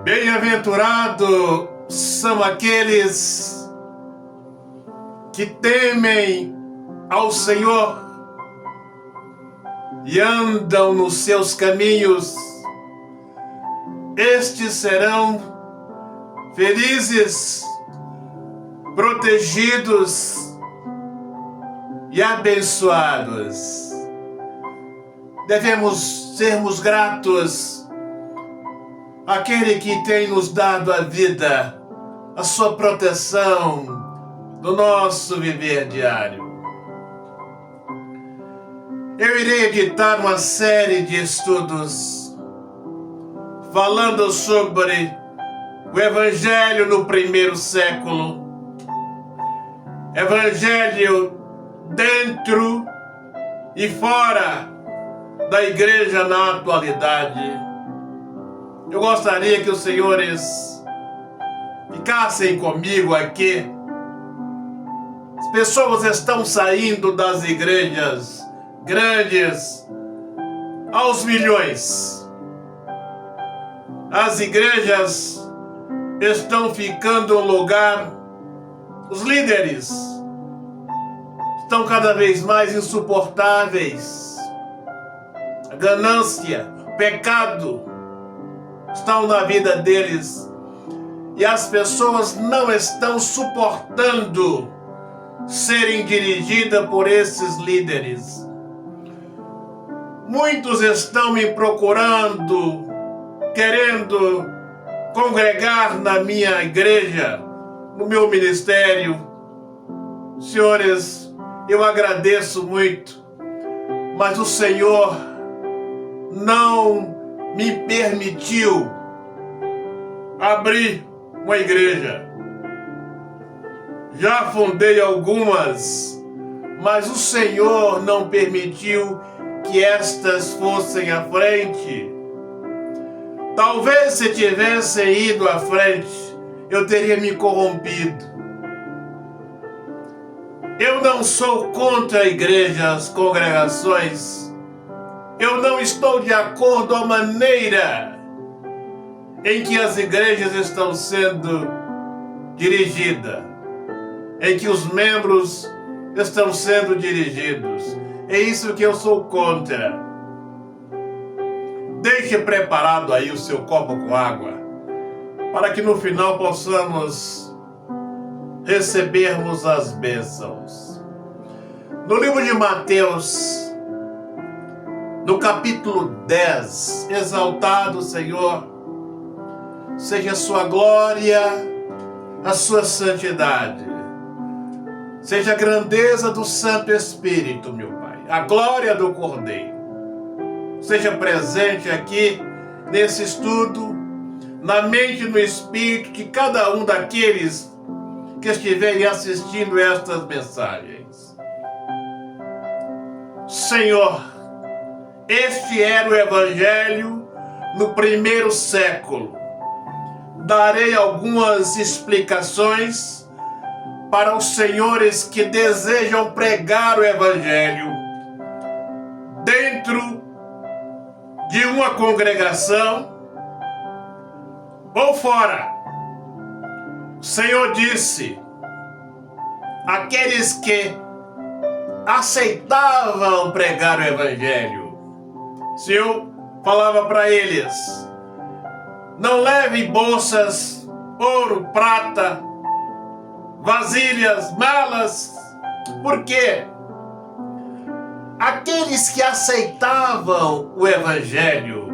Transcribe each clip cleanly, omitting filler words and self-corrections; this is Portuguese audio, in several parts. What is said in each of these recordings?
Bem-aventurados são aqueles que temem ao Senhor e andam nos seus caminhos. Estes serão felizes, protegidos e abençoados. Devemos sermos gratos àquele que tem nos dado a vida, a sua proteção no nosso viver diário. Eu irei editar uma série de estudos falando sobre o Evangelho no primeiro século, Evangelho dentro e fora da igreja na atualidade. Eu gostaria que os senhores ficassem comigo aqui. As pessoas estão saindo das igrejas grandes aos milhões. As igrejas estão ficando no lugar, os líderes estão cada vez mais insuportáveis. A ganância, o pecado estão na vida deles e as pessoas não estão suportando serem dirigidas por esses líderes. Muitos estão me procurando, querendo congregar na minha igreja, no meu ministério. Senhores, eu agradeço muito, mas o Senhor não me permitiu abrir uma igreja. Já fundei algumas, mas o Senhor não permitiu que estas fossem à frente. Talvez se tivessem ido à frente, eu teria me corrompido. Eu não sou contra igrejas, congregações. Eu não estou de acordo com a maneira em que as igrejas estão sendo dirigidas, em que os membros estão sendo dirigidos. É isso que eu sou contra. Deixe preparado aí o seu copo com água, para que no final possamos recebermos as bênçãos. No livro de Mateus, no capítulo 10, exaltado Senhor, seja a sua glória, a sua santidade, seja a grandeza do Santo Espírito, meu Pai, a glória do Cordeiro, seja presente aqui nesse estudo, na mente e no espírito de cada um daqueles que estiverem assistindo estas mensagens. Senhor, este era o Evangelho no primeiro século. Darei algumas explicações para os senhores que desejam pregar o Evangelho dentro de uma congregação ou fora. O Senhor disse: aqueles que aceitavam pregar o Evangelho, o Senhor falava para eles: não levem bolsas, ouro, prata, vasilhas, malas. Por quê? Aqueles que aceitavam o Evangelho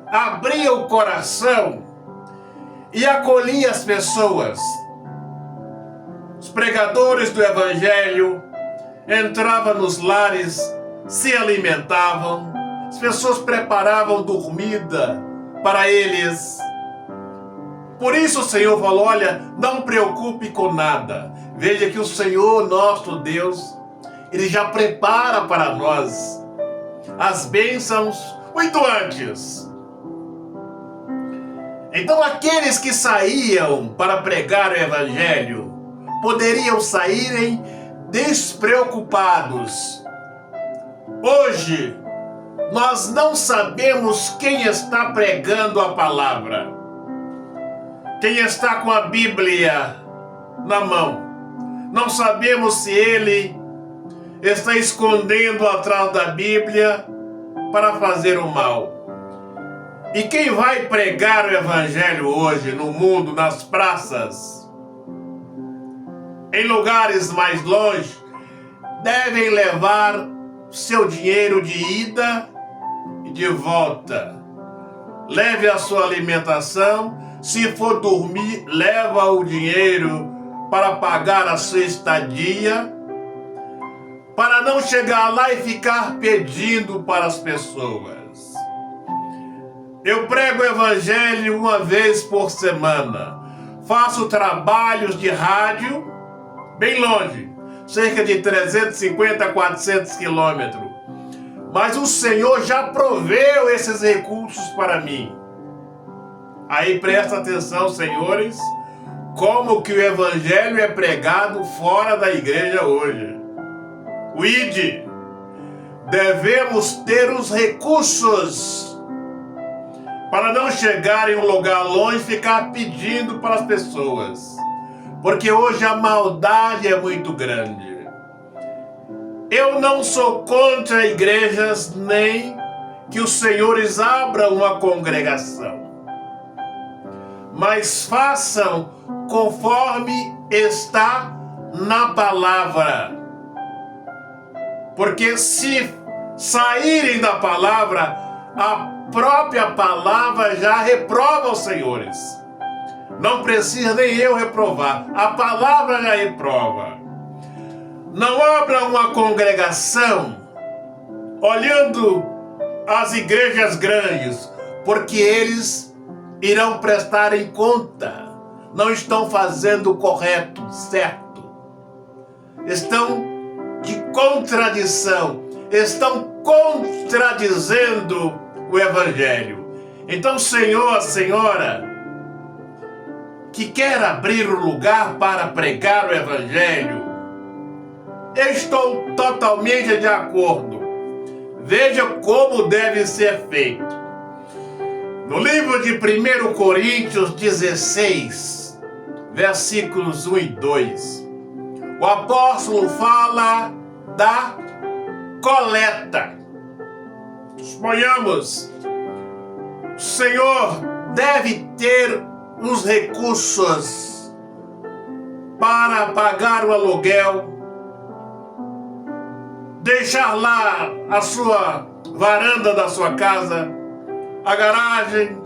abriam o coração e acolhiam as pessoas. Os pregadores do Evangelho entravam nos lares, se alimentavam, as pessoas preparavam dormida para eles. Por isso o Senhor falou: olha, não preocupe com nada. Veja que o Senhor, nosso Deus, Ele já prepara para nós as bênçãos muito antes. Então aqueles que saíam para pregar o Evangelho poderiam saírem despreocupados. Hoje, nós não sabemos quem está pregando a palavra. quem está com a Bíblia na mão. Não sabemos se ele está escondendo atrás da Bíblia para fazer o mal. E quem vai pregar o Evangelho hoje no mundo, nas praças, em lugares mais longe, devem levar seu dinheiro de ida e de volta. Leve a sua alimentação. Se for dormir, leva o dinheiro para pagar a sua estadia, para não chegar lá e ficar pedindo para as pessoas. Eu prego o Evangelho uma vez por semana. Faço trabalhos de rádio bem longe, cerca de 350 a 400 quilômetros. Mas o Senhor já proveu esses recursos para mim. Aí presta atenção, senhores, como que o Evangelho é pregado fora da igreja hoje. O ID. Devemos ter os recursos para não chegar em um lugar longe e ficar pedindo para as pessoas. Porque hoje a maldade é muito grande. Eu não sou contra igrejas, nem que os senhores abram uma congregação. Mas façam conforme está na palavra. Porque se saírem da palavra, a própria palavra já reprova os senhores. Não precisa nem eu reprovar, a palavra já reprova. Não abra uma congregação olhando as igrejas grandes, porque eles irão prestar em conta. Não estão fazendo o correto, certo. Estão de contradição, estão contradizendo o Evangelho. Então, senhor, senhora, que quer abrir o lugar para pregar o Evangelho, eu estou totalmente de acordo. Veja como deve ser feito. No livro de 1 Coríntios 16, versículos 1 e 2, o apóstolo fala da coleta. Suponhamos, o Senhor deve ter os recursos para pagar o aluguel, deixar lá a sua varanda da sua casa, a garagem,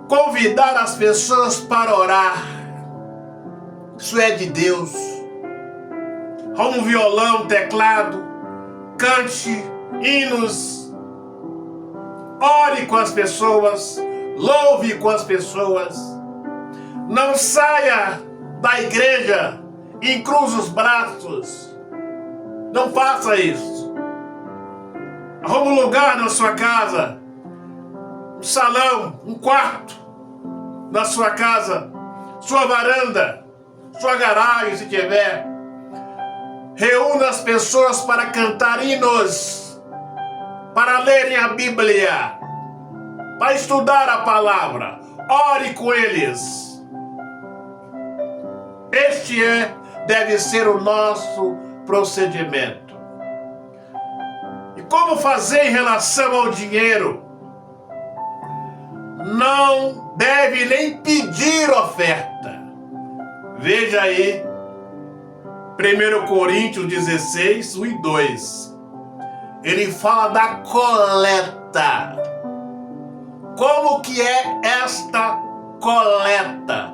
convidar as pessoas para orar. Isso é de Deus. Um violão, teclado, cante hinos, ore com as pessoas, louve com as pessoas. Não saia da igreja e cruze os braços. Não faça isso. Arrume um lugar na sua casa, um salão, um quarto na sua casa, sua varanda, sua garagem, se tiver. Reúna as pessoas para cantar hinos, para lerem a Bíblia, para estudar a palavra. Ore com eles. Deve ser o nosso procedimento. E como fazer em relação ao dinheiro? Não deve nem pedir oferta. Veja aí 1 Coríntios 16, 1 e 2. Ele fala da coleta. Como que é esta coleta?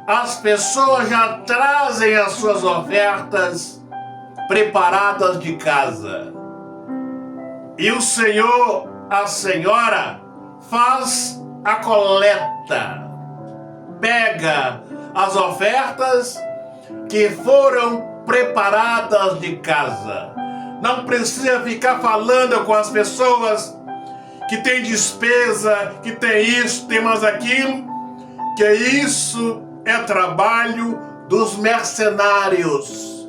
As pessoas já trazem as suas ofertas preparadas de casa. E o senhor, a senhora, faz a coleta. Pega as ofertas que foram preparadas de casa. Não precisa ficar falando com as pessoas que tem despesa, que tem isso, tem mais aquilo, que isso é trabalho dos mercenários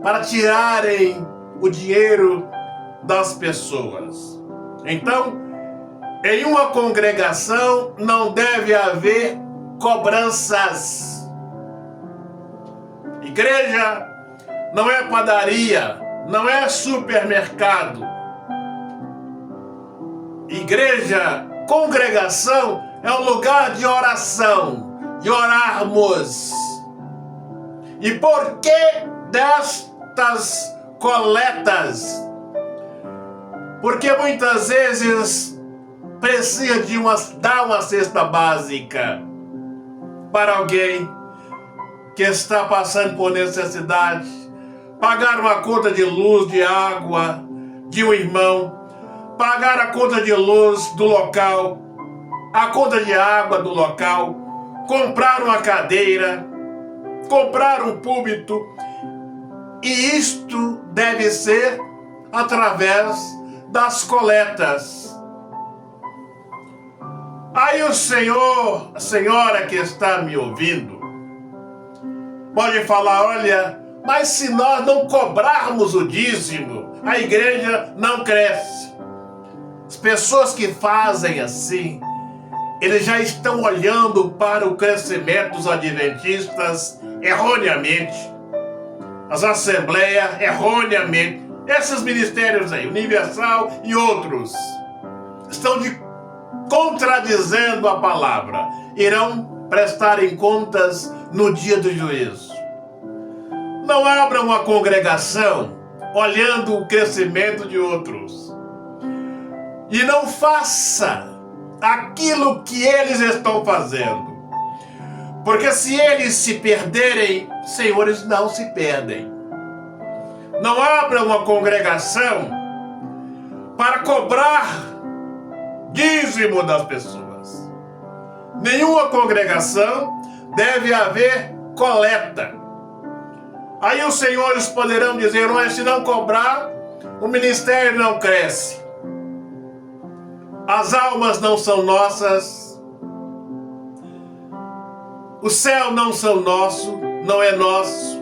para tirarem o dinheiro das pessoas. Então, em uma congregação não deve haver cobranças. Igreja não é padaria, não é supermercado. Igreja, congregação, é um lugar de oração, de orarmos. E por que destas coletas? Porque muitas vezes precisa de dar uma cesta básica para alguém que está passando por necessidade, pagar uma conta de luz, de água de um irmão, pagar a conta de luz do local, a conta de água do local, comprar uma cadeira, comprar um púlpito. E isto deve ser através das coletas. Aí o senhor, a senhora que está me ouvindo, pode falar, olha, mas se nós não cobrarmos o dízimo, a igreja não cresce. As pessoas que fazem assim, eles já estão olhando para o crescimento dos adventistas erroneamente. As assembleias erroneamente. Esses ministérios aí, Universal e outros, estão contradizendo a palavra. Irão prestar em contas no dia do juízo. Não abra uma congregação olhando o crescimento de outros. E não faça aquilo que eles estão fazendo. Porque se eles se perderem, senhores não se perdem. Não abra uma congregação para cobrar dízimo das pessoas. Nenhuma congregação deve haver coleta. Aí os senhores poderão dizer, mas se não cobrar, o ministério não cresce. As almas não são nossas. O céu não são nosso, não é nosso.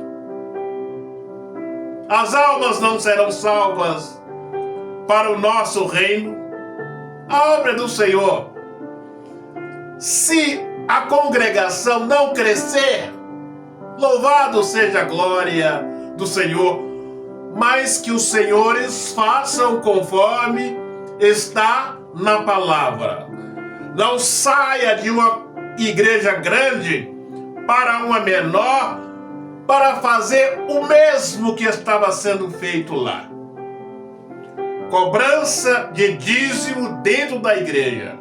As almas não serão salvas para o nosso reino. A obra do Senhor. Se a congregação não crescer, louvado seja a glória do Senhor, mas que os senhores façam conforme está na palavra. Não saia de uma igreja grande para uma menor para fazer o mesmo que estava sendo feito lá. Cobrança de dízimo dentro da igreja.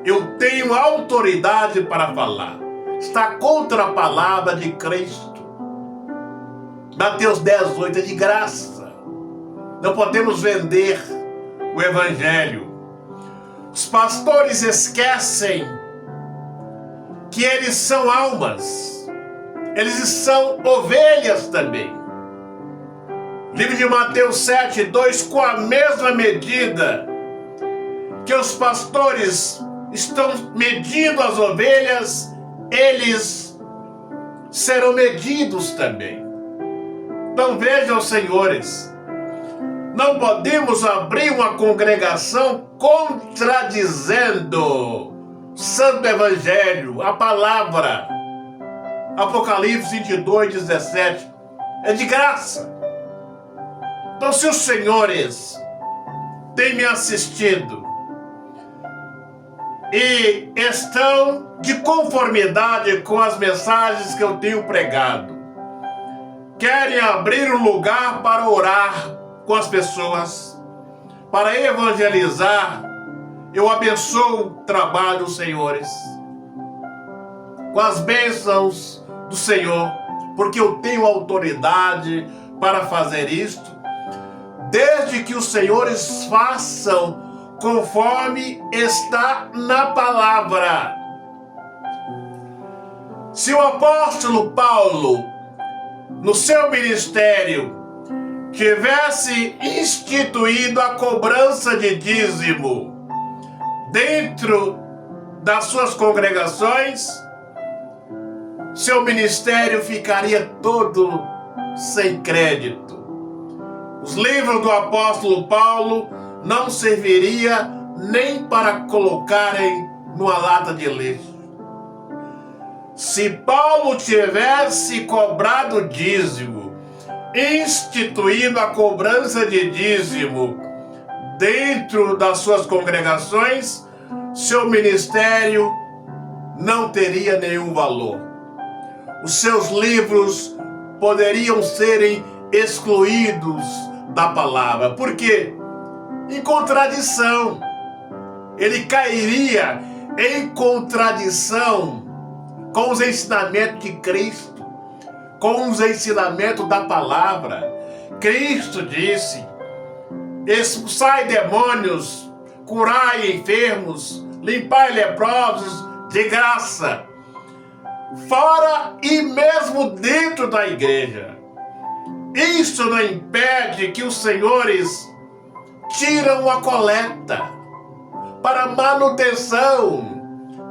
Eu tenho autoridade para falar. Está contra a palavra de Cristo. Mateus 10:8 é de graça. Não podemos vender o evangelho. Os pastores esquecem que eles são almas. Eles são ovelhas também. Livro de Mateus 7:2, com a mesma medida que os pastores estão medindo as ovelhas, eles serão medidos também. Então vejam, senhores, não podemos abrir uma congregação contradizendo o Santo Evangelho, a palavra. Apocalipse 22:17 é de graça. Então, se os senhores têm me assistido e estão de conformidade com as mensagens que eu tenho pregado, querem abrir um lugar para orar com as pessoas, para evangelizar, eu abençoo o trabalho dos senhores, com as bênçãos do Senhor, porque eu tenho autoridade para fazer isto, desde que os senhores façam conforme está na palavra. Se o apóstolo Paulo, no seu ministério, tivesse instituído a cobrança de dízimo dentro das suas congregações, seu ministério ficaria todo sem crédito. Os livros do apóstolo Paulo não serviria nem para colocarem numa lata de lixo. Se Paulo tivesse cobrado dízimo, instituído a cobrança de dízimo dentro das suas congregações, seu ministério não teria nenhum valor. Os seus livros poderiam serem excluídos da palavra. Por quê? Em contradição. Ele cairia em contradição com os ensinamentos de Cristo, com os ensinamentos da palavra. Cristo disse: expulsai demônios, curai enfermos, limpai leprosos de graça, fora e mesmo dentro da igreja. Isso não impede que os senhores tiram a coleta para a manutenção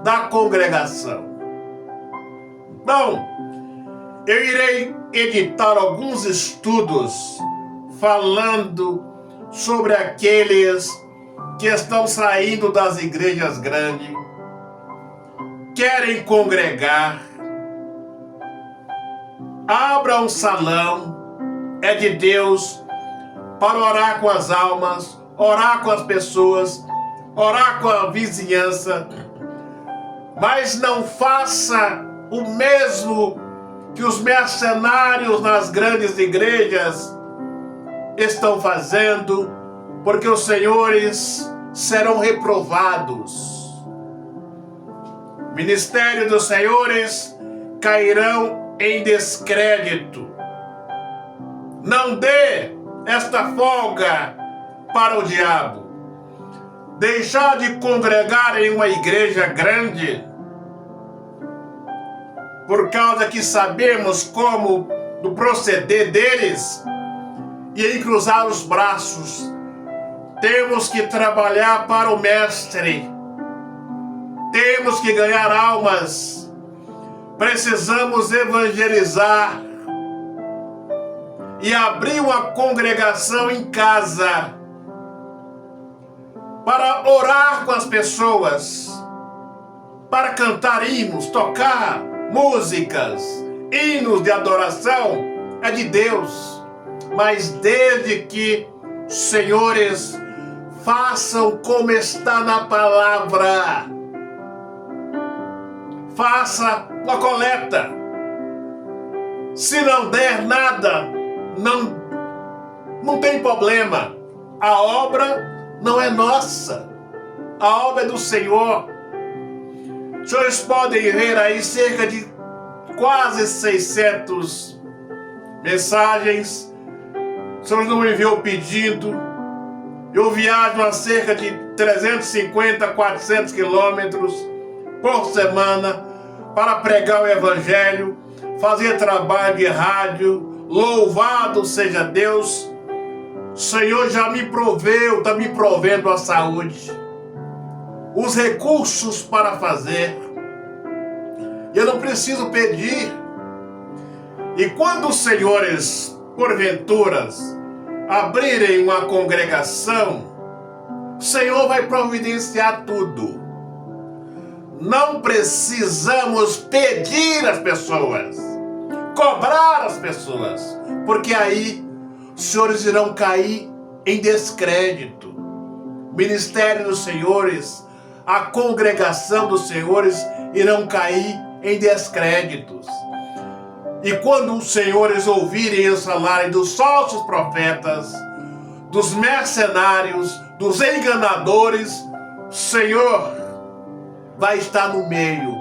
da congregação. Então, eu irei editar alguns estudos falando sobre aqueles que estão saindo das igrejas grandes, querem congregar. Abra um salão, é de Deus, para orar com as almas, orar com as pessoas, orar com a vizinhança, mas não faça o mesmo que os mercenários nas grandes igrejas estão fazendo, porque os senhores serão reprovados. Ministério dos senhores cairão em descrédito. Não dê esta folga para o diabo. Deixar de congregar em uma igreja grande, por causa que sabemos como do proceder deles, e em cruzar os braços. Temos que trabalhar para o Mestre. Temos que ganhar almas. Precisamos evangelizar e abrir uma congregação em casa para orar com as pessoas, para cantar hinos, tocar músicas, hinos de adoração. É de Deus, mas desde que os senhores façam como está na palavra. Faça uma coleta. Se não der nada, não tem problema. A obra não é nossa. A obra é do Senhor. Os senhores podem ver aí cerca de quase 600 mensagens. O senhor não me enviou pedindo. Eu viajo a cerca de 350, 400 quilômetros por semana para pregar o Evangelho, fazer trabalho de rádio. Louvado seja Deus. O Senhor já me proveu, está me provendo a saúde, os recursos para fazer. Eu não preciso pedir. E quando os senhores, porventura, abrirem uma congregação, o Senhor vai providenciar tudo. Não precisamos pedir às pessoas, cobrar as pessoas, porque aí os senhores irão cair em descrédito. O ministério dos senhores, a congregação dos senhores irão cair em descréditos. E quando os senhores ouvirem e falarem dos falsos profetas, dos mercenários, dos enganadores, o Senhor vai estar no meio.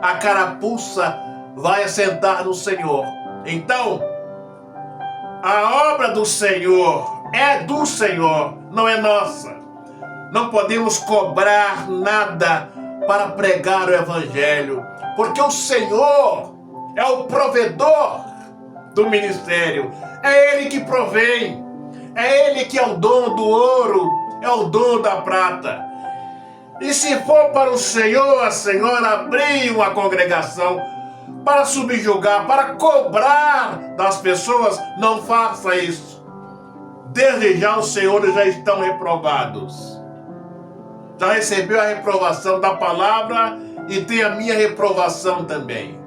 A carapuça vai assentar no Senhor. Então, a obra do Senhor é do Senhor, não é nossa. Não podemos cobrar nada para pregar o Evangelho, porque o Senhor é o provedor do ministério. É Ele que provém. É Ele que é o dono do ouro, é o dono da prata. E se for para o Senhor, a Senhora abrir uma congregação para subjugar, para cobrar das pessoas, não faça isso. Desde já os senhores já estão reprovados. Já recebeu a reprovação da palavra e tem a minha reprovação também.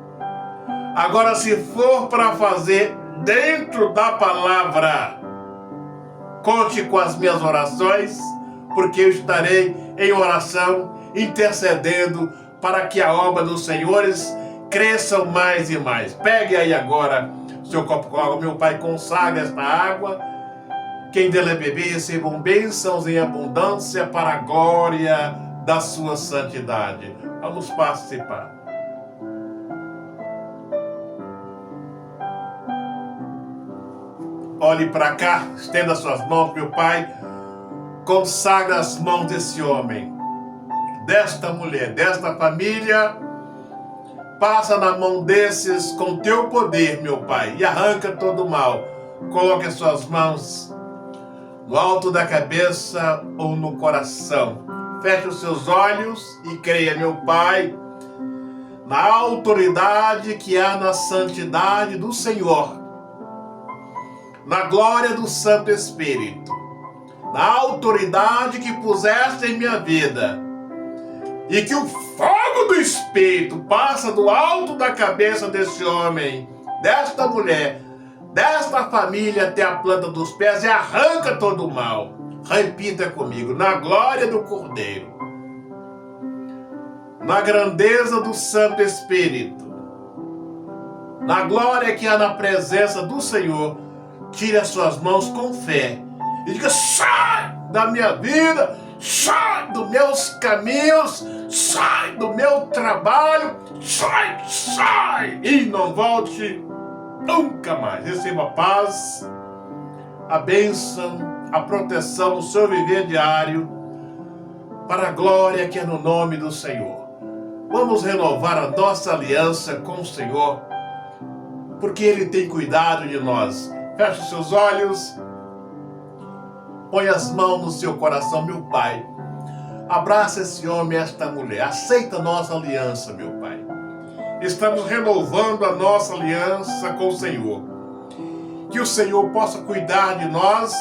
Agora, se for para fazer dentro da palavra, conte com as minhas orações, porque eu estarei em oração, intercedendo para que a obra dos senhores cresçam mais e mais. Pegue aí agora seu copo com água, meu Pai, consagra esta água. Quem dele beber, recebam bênçãos em abundância para a glória da sua santidade. Vamos participar. Olhe para cá, estenda suas mãos, meu Pai. Consagra as mãos desse homem, desta mulher, desta família. Passa na mão desses com teu poder, meu Pai, e arranca todo o mal. Coloque as suas mãos no alto da cabeça ou no coração. Feche os seus olhos e creia, meu Pai, na autoridade que há na santidade do Senhor, na glória do Santo Espírito, na autoridade que puseste em minha vida, e que o fogo do Espírito passa do alto da cabeça desse homem, desta mulher, desta família até a planta dos pés e arranca todo o mal. Repita comigo: na glória do Cordeiro, na grandeza do Santo Espírito, na glória que há na presença do Senhor, tire as suas mãos com fé e diga: sai da minha vida, sai dos meus caminhos, sai do meu trabalho, sai e não volte nunca mais. Receba a paz, a bênção, a proteção no seu viver diário, para a glória que é no nome do Senhor. Vamos renovar a nossa aliança com o Senhor, porque Ele tem cuidado de nós. Feche os seus olhos, põe as mãos no seu coração, meu Pai. Abraça esse homem e esta mulher. Aceita a nossa aliança, meu Pai. Estamos renovando a nossa aliança com o Senhor. Que o Senhor possa cuidar de nós,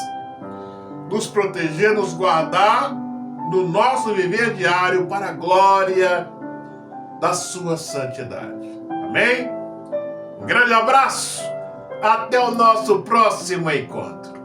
nos proteger, nos guardar no nosso viver diário para a glória da sua santidade. Amém? Um grande abraço. Até o nosso próximo encontro.